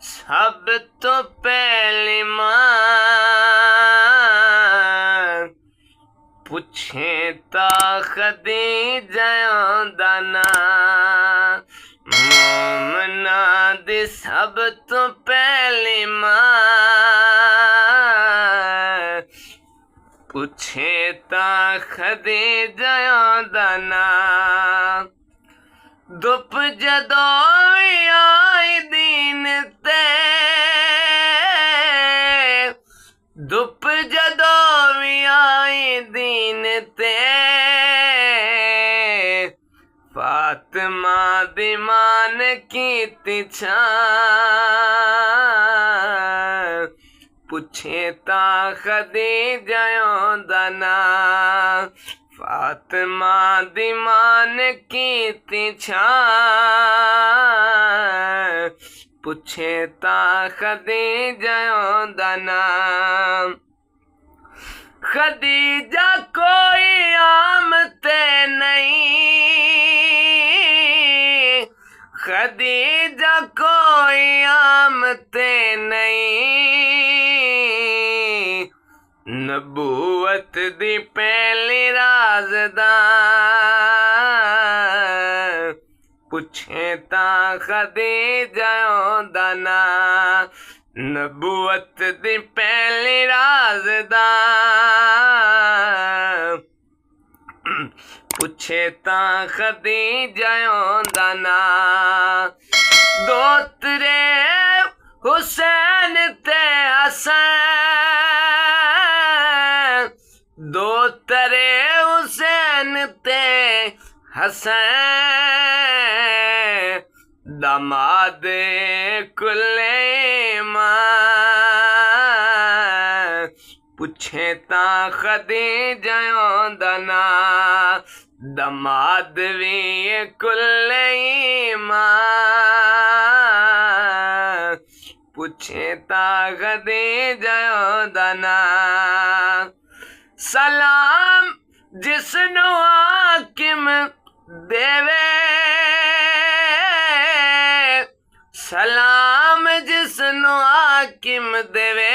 सब तो पहली मां पुछे ता खदीजा दा नां मोमना दी सब तो पहली मां पुछे ता खदीजा दा नां धुप जदों आई दीन ते धुप जदों आई दीन ते फातिमा दी मां ने कीती छां पुछे ता खदीजा दा नां फातिमा दी मां ने कीती छां पुछे ता खदीजा दा नां खदीजा कोई आम ते नहीं खदीजा कोई आम ते नहीं नबूवत दी पहली राज़दार पुछे ता खदीजा दा नां नबूवत दी पहली राज़दार पुछे ता खदीजा दा नां दोतरे हुसैन ते हसन दोतरे हुसैन ते हसन दामाद कुले मां पुछे ता खदीजा दा नां दामाद भी कुले मां पुछे ता खदीजा दा नां सलाम जिसनु हाकिम देवे सलाम जिसनु हाकिम देवे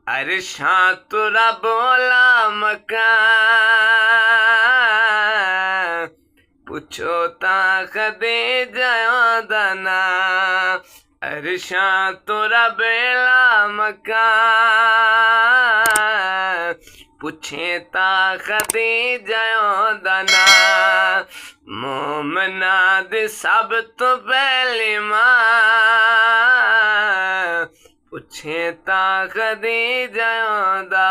अरशां तुरा बोला मकान पुछो ता खदीजा दा नां अरशां तुरा बेला मकान पुछे ता खदीजा दा नां मोमना दी सब तो पहली मां पुछे ता खदीजा दा